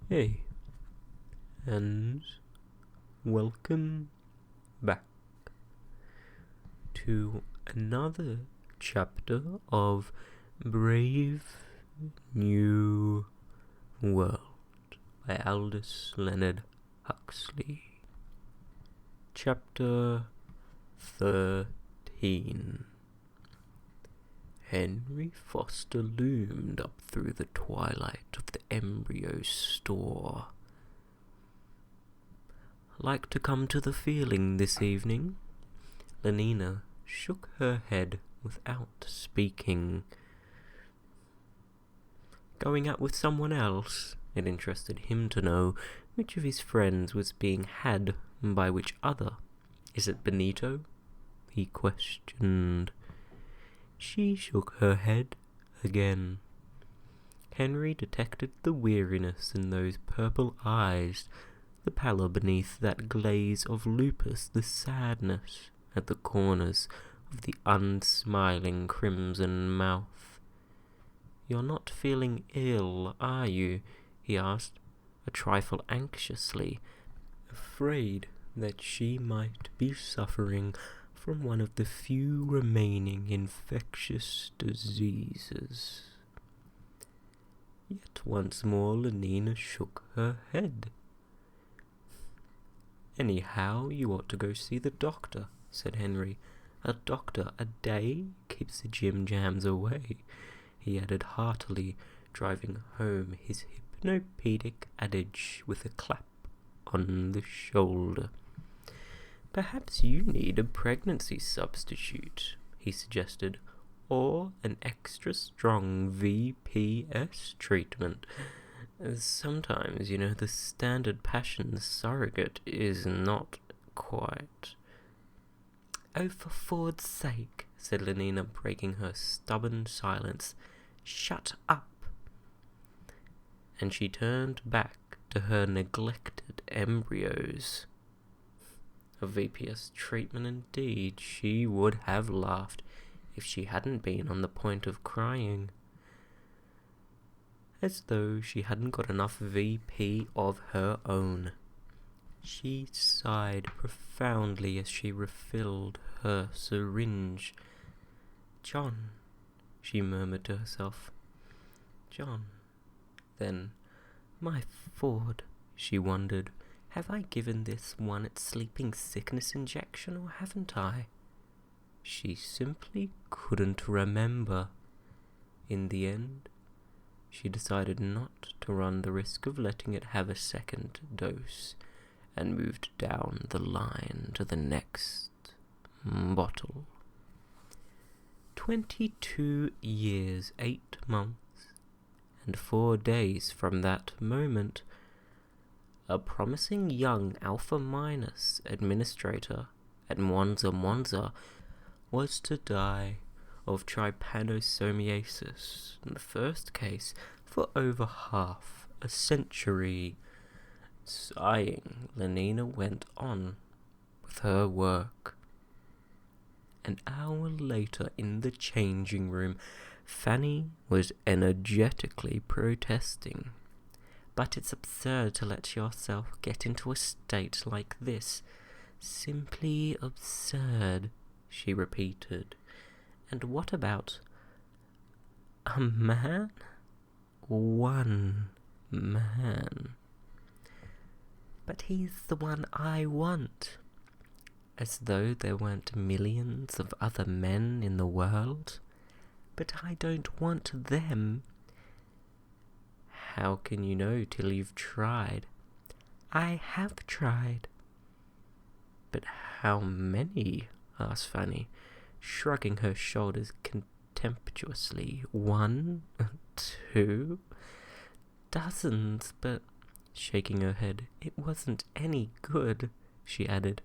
Hey, and welcome back to another chapter of Brave New World by Aldous Huxley. Chapter 13. Henry Foster loomed up through the twilight of the embryo store. Like to come to the feeling this evening? Lenina shook her head without speaking. Going out with someone else? It interested him to know which of his friends was being had by which other. Is it Benito? He questioned. She shook her head again. Henry detected the weariness in those purple eyes, the pallor beneath that glaze of lupus, the sadness at the corners of the unsmiling crimson mouth. "You're not feeling ill, are you?" he asked, a trifle anxiously, afraid that she might be suffering from one of the few remaining infectious diseases. Yet once more Lenina shook her head. "Anyhow, you ought to go see the doctor," said Henry. "A doctor a day keeps the jim-jams away," he added heartily, driving home his hypnopedic adage with a clap on the shoulder. "Perhaps you need a pregnancy substitute," he suggested, "or an extra strong VPS treatment. Sometimes, the standard passion surrogate is not quite..." "Oh, for Ford's sake," said Lenina, breaking her stubborn silence. "Shut up." And she turned back to her neglected embryos. A VPS treatment indeed. She would have laughed if she hadn't been on the point of crying. As though she hadn't got enough VP of her own. She sighed profoundly as she refilled her syringe. "John," she murmured to herself. "John." Then, "My Ford," she wondered. "Have I given this one its sleeping sickness injection, or haven't I?" She simply couldn't remember. In the end, she decided not to run the risk of letting it have a second dose, and moved down the line to the next bottle. 22 years, 8 months, and 4 days from that moment, a promising young Alpha Minus administrator at Mwanza was to die of trypanosomiasis, in the first case for over half a century. Sighing, Lenina went on with her work. An hour later, in the changing room, Fanny was energetically protesting. "But it's absurd to let yourself get into a state like this. Simply absurd," she repeated. "And what about a man? One man. But he's the one I want." As though there weren't millions of other men in the world. "But I don't want them." "How can you know till you've tried?" "I have tried." "But how many?" asked Fanny, shrugging her shoulders contemptuously. "1, 2, dozens, but..." Shaking her head. "It wasn't any good," she added.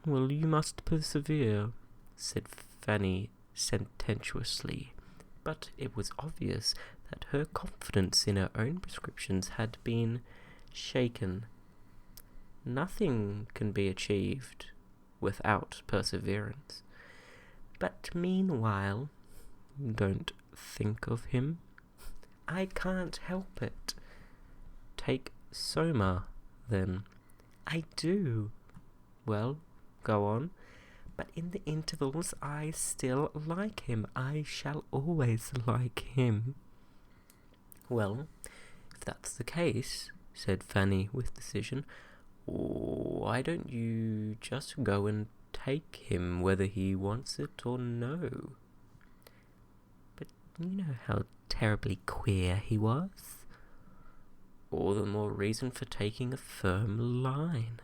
"Well, you must persevere," said Fanny sententiously, but it was obvious that her confidence in her own prescriptions had been shaken. Nothing can be achieved without perseverance. "But meanwhile..." "Don't think of him." "I can't help it." take Soma, then? I do. Well, go on. But in the intervals, I still like him. I shall always like him. Well, if that's the case, said Fanny with decision, why don't you just go and take him whether he wants it or no? But you know how terribly queer he was. All the more reason for taking a firm line.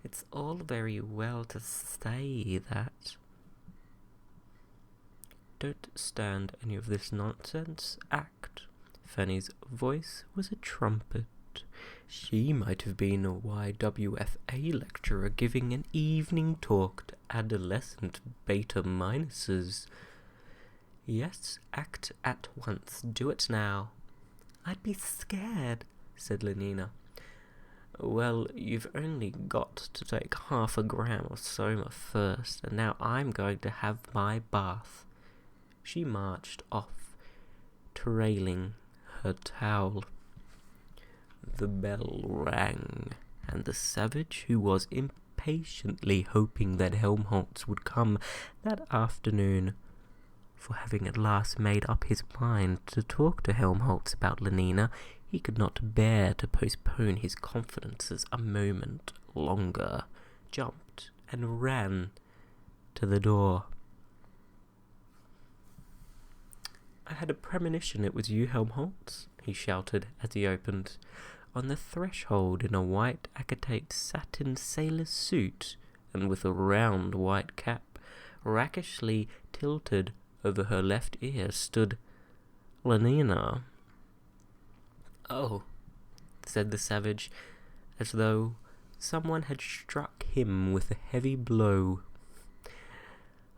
It's all very well to say that. Don't stand any of this nonsense. Act. Fanny's voice was a trumpet. She might have been a YWFA lecturer giving an evening talk to adolescent beta minuses. Yes, act at once. Do it now. I'd be scared, said Lenina. Well, you've only got to take half a gram of Soma first, and now I'm going to have my bath. She marched off, trailing her towel. The bell rang, and the savage, who was impatiently hoping that Helmholtz would come that afternoon, for having at last made up his mind to talk to Helmholtz about Lenina, he could not bear to postpone his confidences a moment longer, jumped and ran to the door. I had a premonition it was you, Helmholtz, he shouted as he opened. On the threshold, in a white acetate satin sailor suit, and with a round white cap rakishly tilted over her left ear, stood Lenina. Oh, said the savage, as though someone had struck him with a heavy blow.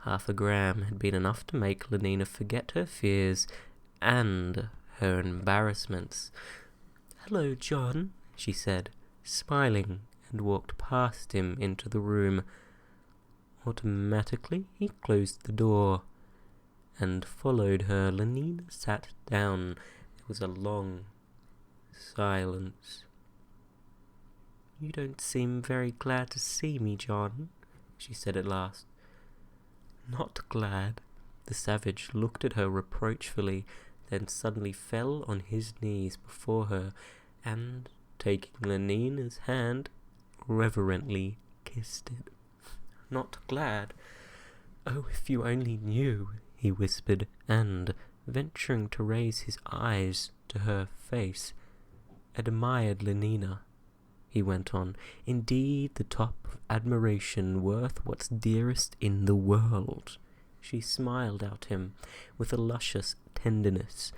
Half a gram had been enough to make Lenina forget her fears and her embarrassments. Hello, John, she said, smiling, and walked past him into the room. Automatically, he closed the door and followed her. Lenina sat down. There was a long silence. You don't seem very glad to see me, John, she said at last. Not glad. The savage looked at her reproachfully, then suddenly fell on his knees before her, and, taking Lenina's hand, reverently kissed it. Not glad? Oh, if you only knew, he whispered, and, venturing to raise his eyes to her face, admired Lenina. He went on, indeed the top of admiration worth what's dearest in the world. She smiled at him with a luscious tenderness.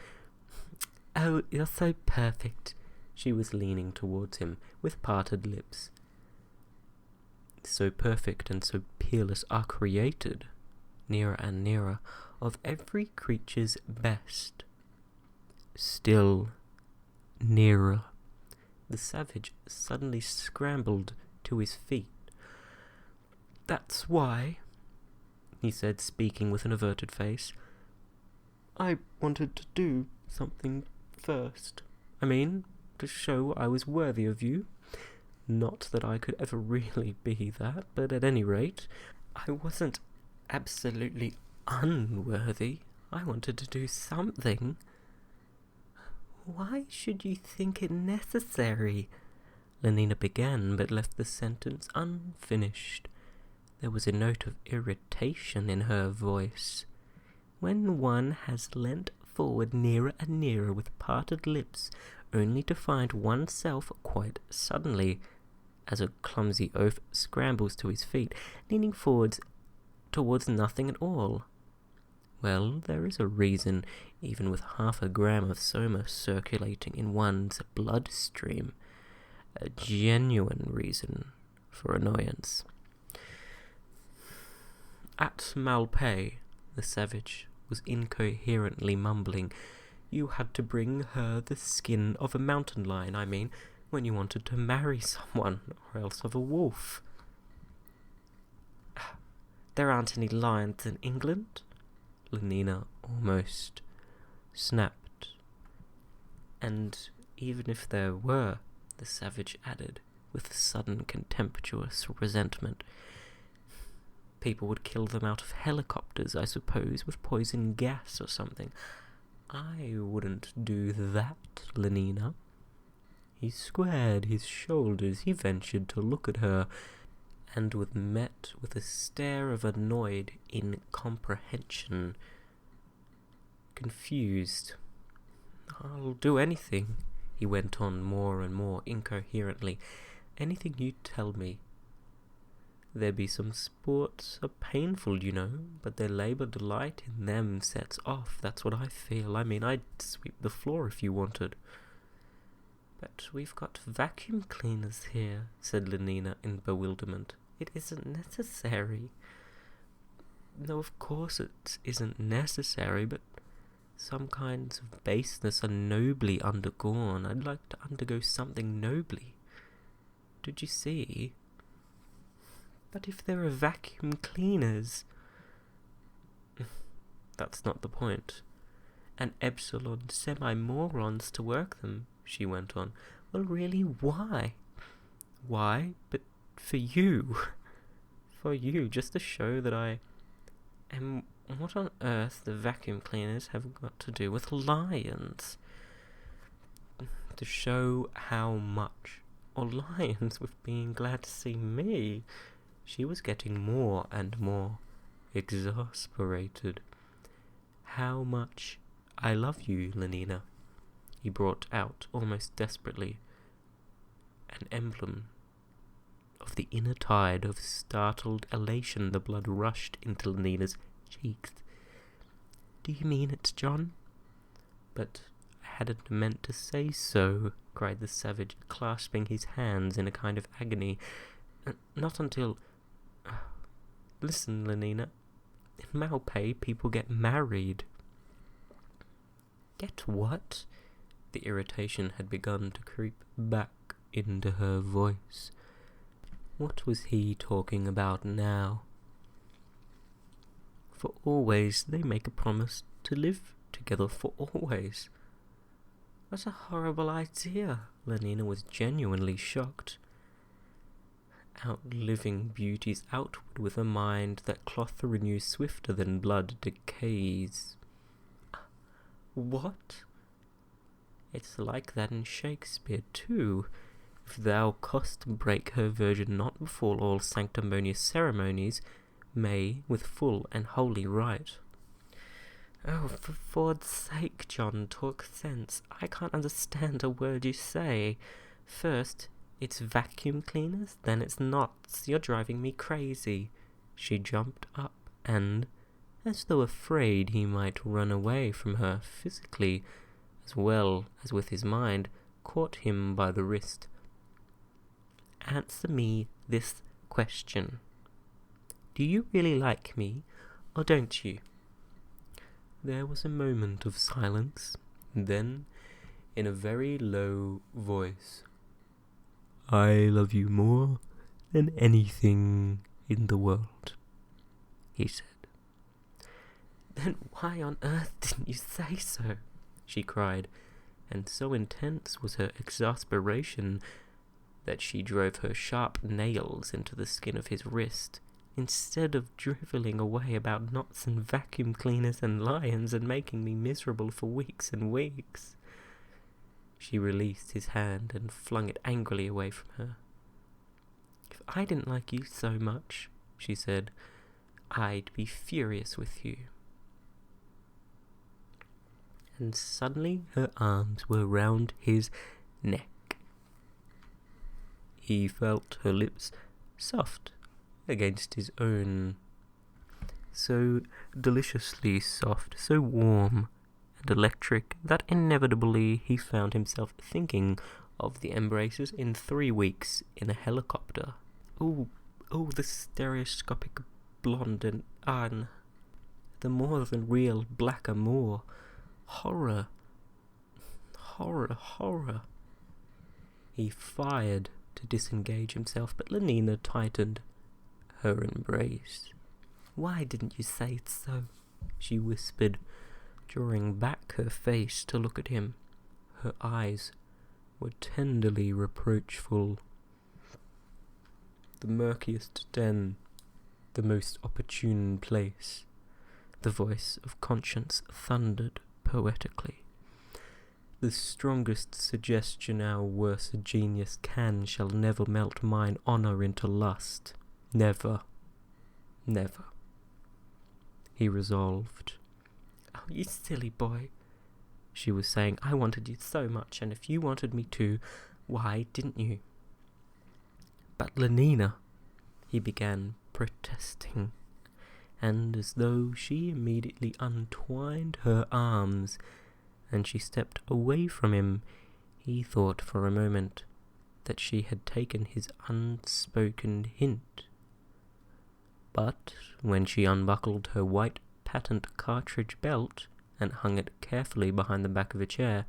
Oh, you're so perfect. She was leaning towards him with parted lips. So perfect and so peerless are created, nearer and nearer, of every creature's best. Still nearer. The savage suddenly scrambled to his feet. That's why, he said, speaking with an averted face, I wanted to do something first. I mean, to show I was worthy of you. Not that I could ever really be that, but at any rate, I wasn't absolutely unworthy. I wanted to do something. Why should you think it necessary? Lenina began, but left the sentence unfinished. There was a note of irritation in her voice. When one has leant forward nearer and nearer with parted lips, only to find oneself quite suddenly, as a clumsy oaf scrambles to his feet, leaning forwards towards nothing at all. Well, there is a reason, even with half a gram of Soma circulating in one's bloodstream. A genuine reason for annoyance. At Malpais, the savage was incoherently mumbling. You had to bring her the skin of a mountain lion, I mean, when you wanted to marry someone, or else of a wolf. There aren't any lions in England? Lenina almost snapped. And even if there were, the savage added, with sudden contemptuous resentment. People would kill them out of helicopters, I suppose, with poison gas or something. I wouldn't do that, Lenina. He squared his shoulders. He ventured to look at her, and was met with a stare of annoyed incomprehension. Confused. I'll do anything, he went on more and more incoherently. Anything you tell me. There be some sports are painful, you know, but their labour delight in them sets off. That's what I feel. I mean, I'd sweep the floor if you wanted. But we've got vacuum cleaners here, said Lenina in bewilderment. It isn't necessary. No, of course it isn't necessary, but some kinds of baseness are nobly undergone. I'd like to undergo something nobly. Did you see? But if there are vacuum cleaners... That's not the point. And epsilon semi-morons to work them, she went on. Well, really, why? Why? But for you. For you, just to show that I am... What on earth the vacuum cleaners have got to do with lions? To show how much... Or lions with being glad to see me... She was getting more and more exasperated. How much I love you, Lenina, he brought out almost desperately, an emblem of the inner tide of startled elation. The blood rushed into Lenina's cheeks. Do you mean it, John? But I hadn't meant to say so, cried the savage, clasping his hands in a kind of agony. Not until... Listen, Lenina. In Maupay, people get married. Get what? The irritation had begun to creep back into her voice. What was he talking about now? For always they make a promise to live together for always. What a horrible idea. Lenina was genuinely shocked. Outliving beauties outward with a mind that cloth renews swifter than blood decays. What? It's like that in Shakespeare too. If thou cost break her virgin not before all sanctimonious ceremonies, may with full and holy right. Oh, for Ford's sake, John, talk sense. I can't understand a word you say. First, it's vacuum cleaners, then it's knots. You're driving me crazy. She jumped up and, as though afraid he might run away from her physically as well as with his mind, caught him by the wrist. Answer me this question. Do you really like me, or don't you? There was a moment of silence. Then, in a very low voice, I love you more than anything in the world, he said. Then why on earth didn't you say so? She cried, and so intense was her exasperation that she drove her sharp nails into the skin of his wrist, instead of drivelling away about knots and vacuum cleaners and lions and making me miserable for weeks and weeks. She released his hand and flung it angrily away from her. If I didn't like you so much, she said, I'd be furious with you. And suddenly her arms were round his neck. He felt her lips soft against his own, so deliciously soft, so warm and electric, that inevitably he found himself thinking of the embraces in 3 weeks in a helicopter. Oh, the stereoscopic blonde and Anne, the more than real black amour. Horror. He fired to disengage himself, but Lenina tightened her embrace. Why didn't you say it so? She whispered, drawing back her face to look at him. Her eyes were tenderly reproachful. The murkiest den, the most opportune place, the voice of conscience thundered poetically. The strongest suggestion our worse genius can shall never melt mine honour into lust. Never. Never. He resolved. "Oh, you silly boy," she was saying. "I wanted you so much, and if you wanted me too, why didn't you?" "But Lenina," he began, protesting, and as though she immediately untwined her arms and she stepped away from him, he thought for a moment that she had taken his unspoken hint. But when she unbuckled her white patent cartridge belt and hung it carefully behind the back of a chair,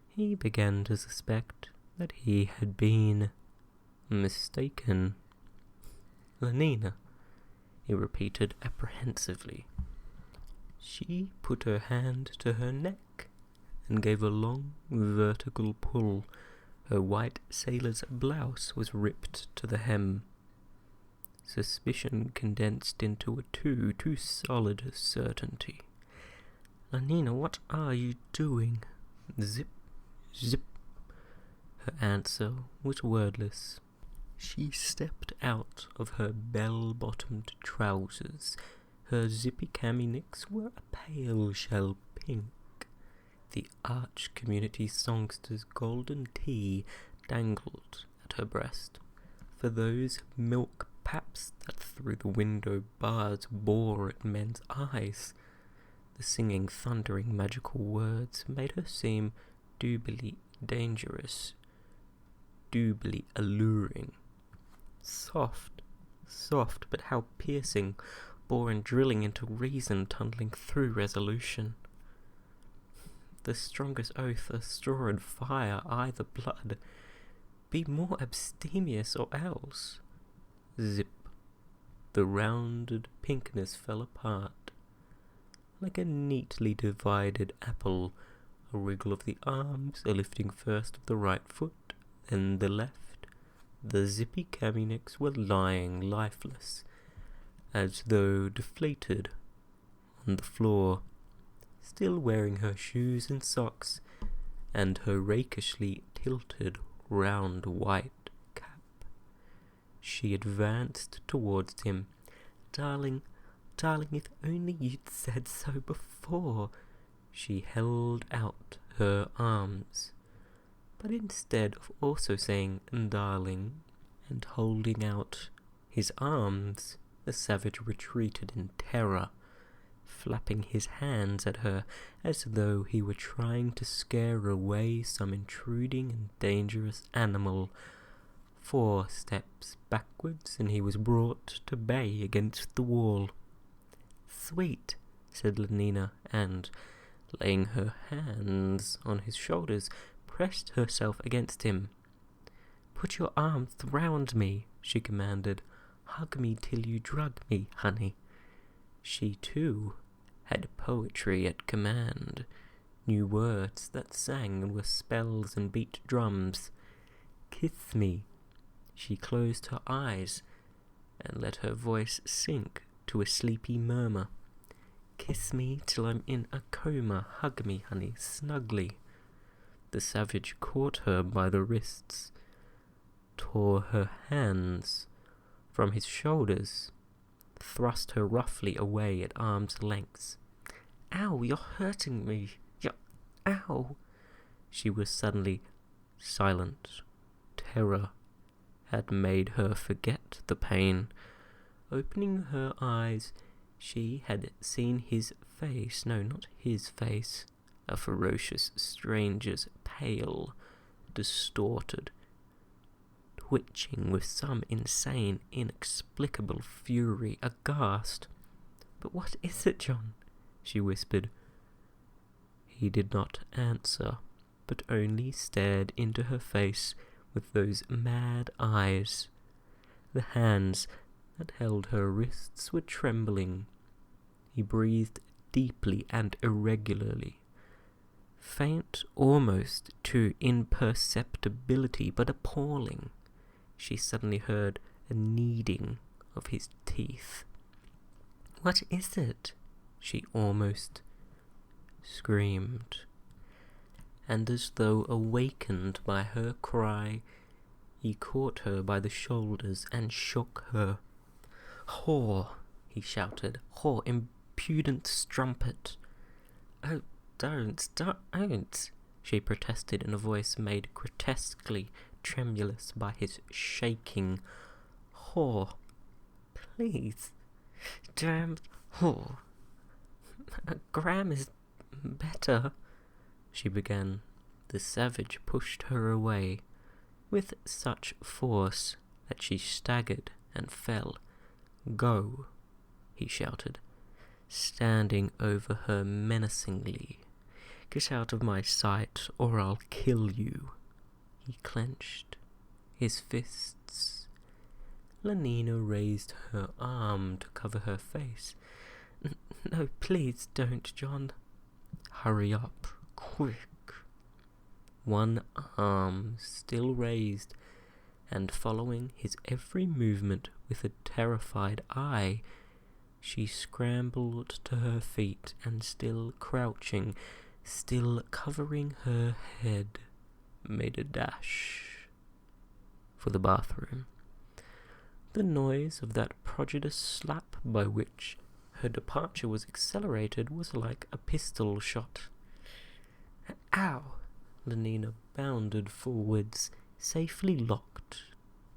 he began to suspect that he had been mistaken. "Lenina," he repeated apprehensively. She put her hand to her neck and gave a long vertical pull. Her white sailor's blouse was ripped to the hem. Suspicion condensed into a too solid certainty. "Lenina, what are you doing?" Zip, zip. Her answer was wordless. She stepped out of her bell-bottomed trousers. Her zippy caminicks were a pale shell pink. The Arch Community Songster's golden tea dangled at her breast. For those milk paps that through the window bars bore at men's eyes, the singing, thundering, magical words made her seem doubly dangerous, doubly alluring. Soft, but how piercing, boring, drilling into reason, tunneling through resolution. The strongest oath, a straw and fire, either blood. Be more abstemious or else. Zip. The rounded pinkness fell apart. Like a neatly divided apple, a wriggle of the arms, a lifting first of the right foot, then the left. The zippy caminicks were lying lifeless, as though deflated, on the floor, still wearing her shoes and socks, and her rakishly tilted round white cap. She advanced towards him. Darling, if only you'd said so before." She held out her arms. But instead of also saying "darling" and holding out his arms, the savage retreated in terror, flapping his hands at her as though he were trying to scare away some intruding and dangerous animal. 4 steps backwards and he was brought to bay against the wall. "Sweet," said Lenina, and, laying her hands on his shoulders, pressed herself against him. "Put your arms round me," she commanded. "Hug me till you drug me, honey." She, too, had poetry at command, knew words that sang and were spells and beat drums. "Kiss me." She closed her eyes and let her voice sink to a sleepy murmur. "Kiss me till I'm in a coma. Hug me, honey, snugly." The savage caught her by the wrists, tore her hands from his shoulders, thrust her roughly away at arm's length. "Ow, you're hurting me. Ow." She was suddenly silent. Terror had made her forget the pain. Opening her eyes, she had seen his face. No, not his face. A ferocious stranger's, pale, distorted, twitching with some insane, inexplicable fury, aghast. "But what is it, John?" she whispered. He did not answer, but only stared into her face with those mad eyes. The hands that held her wrists were trembling. He breathed deeply and irregularly. Faint almost to imperceptibility, but appalling, she suddenly heard a kneading of his teeth. "What is it?" she almost screamed. And as though awakened by her cry, he caught her by the shoulders and shook her. "Whore!" he shouted. "Whore! Impudent strumpet!" "Oh, don't!" she protested in a voice made grotesquely tremulous by his shaking. "Whore! Please! Damned whore! A gram is better," she began. The savage pushed her away with such force that she staggered and fell. "Go!" he shouted, standing over her menacingly. "Get out of my sight, or I'll kill you." He clenched his fists. Lenina raised her arm to cover her face. "No, please don't, John." "Hurry up, quick." One arm still raised, and following his every movement with a terrified eye, she scrambled to her feet and, still crouching, still covering her head, made a dash for the bathroom. The noise of that prodigious slap by which her departure was accelerated was like a pistol shot. "Ow!" Lenina bounded forwards, safely locked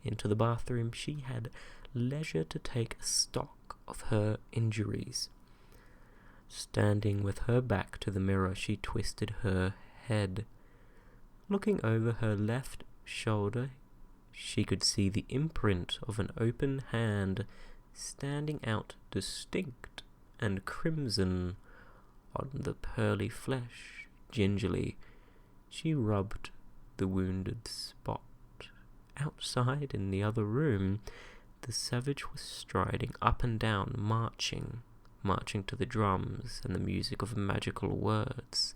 into the bathroom. She had leisure to take stock of her injuries. Standing with her back to the mirror, she twisted her head. Looking over her left shoulder, she could see the imprint of an open hand standing out distinct and crimson on the pearly flesh. Gingerly, she rubbed the wounded spot. Outside in the other room, the savage was striding up and down, marching to the drums and the music of magical words.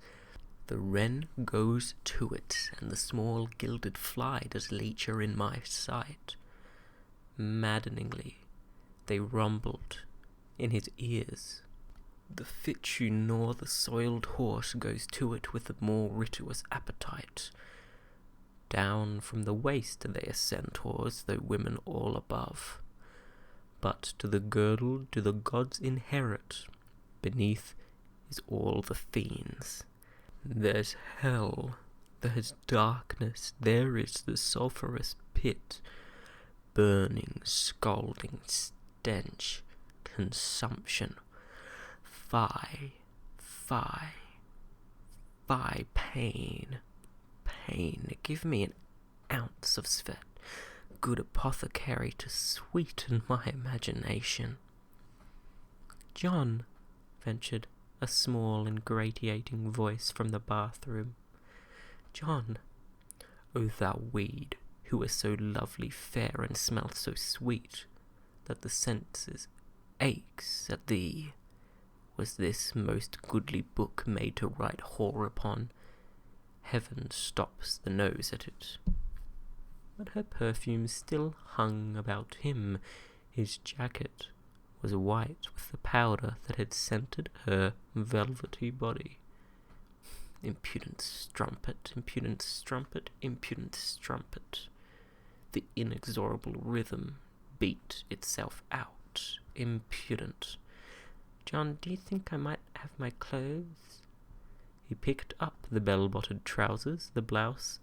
"The wren goes to it, and the small gilded fly does lecher in my sight." Maddeningly, they rumbled in his ears. "The fit you nor the soiled horse goes to it with the more rituous appetite. Down from the waist they are centaurs, though women all above. But to the girdle do the gods inherit, beneath is all the fiends. There's hell, there's darkness, there is the sulphurous pit, burning, scalding stench, consumption. Fie, fie, fie, pain, pain, give me an ounce of sweat, good apothecary to sweeten my imagination." "John," ventured a small and gratiating voice from the bathroom. "John." "O thou weed, who is so lovely fair and smelt so sweet, that the senses aches at thee, was this most goodly book made to write whore upon? Heaven stops the nose at it." But her perfume still hung about him. His jacket was white with the powder that had scented her velvety body. Impudent strumpet, impudent strumpet, impudent strumpet. The inexorable rhythm beat itself out. Impudent. "John, do you think I might have my clothes?" He picked up the bell-bottomed trousers, the blouse,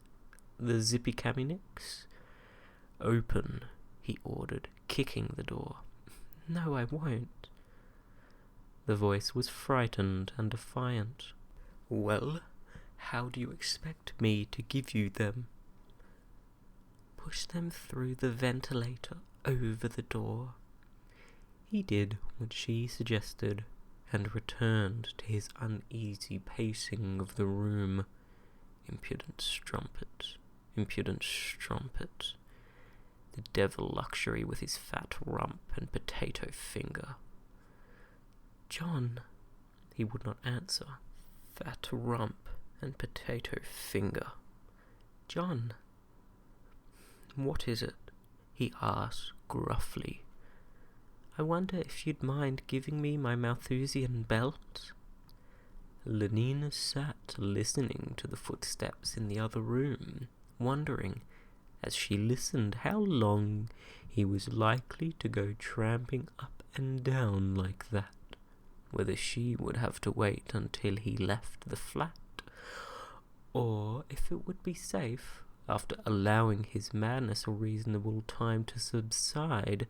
the zippy caminex. "Open," he ordered, kicking the door. "No, I won't." The voice was frightened and defiant. "Well, how do you expect me to give you them?" "Push them through the ventilator over the door." He did what she suggested, and returned to his uneasy pacing of the room. Impudent strumpet, impudent strumpet. The devil luxury with his fat rump and potato finger. "John," he would not answer. Fat rump and potato finger. "John, what is it?" he asked gruffly. "I wonder if you'd mind giving me my Malthusian belt?" Lenina sat listening to the footsteps in the other room, wondering, as she listened, how long he was likely to go tramping up and down like that, whether she would have to wait until he left the flat, or if it would be safe, after allowing his madness a reasonable time to subside,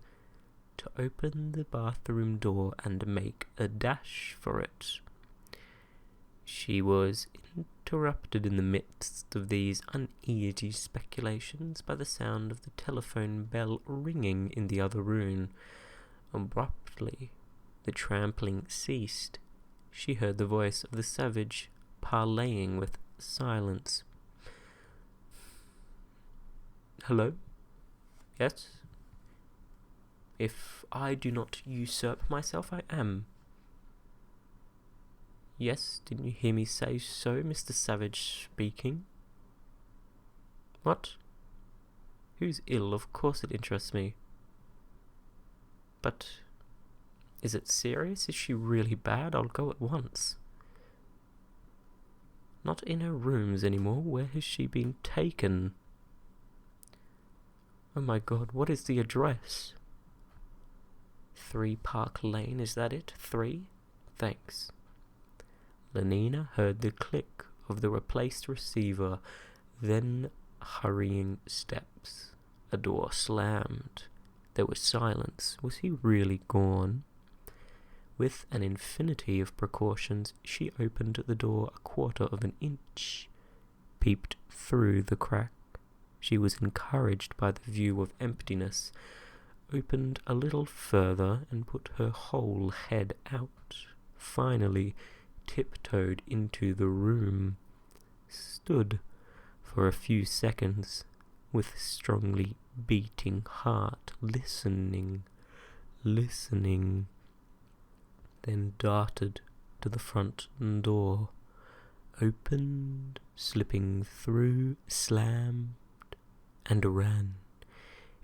to open the bathroom door and make a dash for it. She was interrupted in the midst of these uneasy speculations by the sound of the telephone bell ringing in the other room. Abruptly, the trampling ceased. She heard the voice of the savage parleying with silence. "Hello? Yes? If I do not usurp myself, I am." "Yes, didn't you hear me say so, Mr. Savage speaking?" "What? Who's ill? Of course it interests me." "But is it serious? Is she really bad? I'll go at once." "Not in her rooms anymore. Where has she been taken?" "Oh my God, what is the address?" 3 Park Lane, is that it? 3? Thanks. Lenina heard the click of the replaced receiver, then hurrying steps. A door slammed. There was silence. Was he really gone? With an infinity of precautions, she opened the door a quarter of an inch, peeped through the crack. She was encouraged by the view of emptiness, opened a little further and put her whole head out. Finally, tiptoed into the room, stood for a few seconds with strongly beating heart, listening, then darted to the front door, opened, slipping through, slammed, and ran.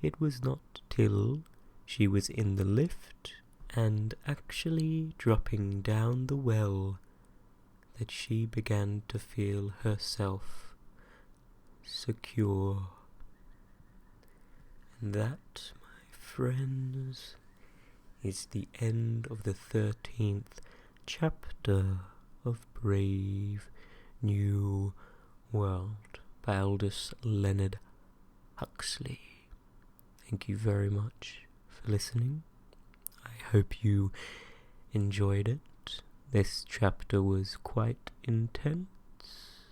It was not till she was in the lift and actually dropping down the well that she began to feel herself secure. And that, my friends, is the end of the 13th chapter of Brave New World by Aldous Huxley. Thank you very much for listening. I hope you enjoyed it. This chapter was quite intense,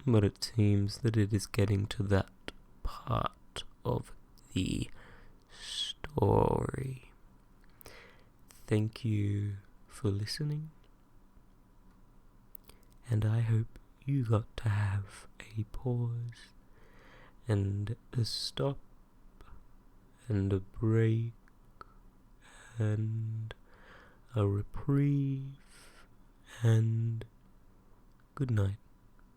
but it seems that it is getting to that part of the story. Thank you for listening, and I hope you got to have a pause and a stop and a break and a reprieve and good night.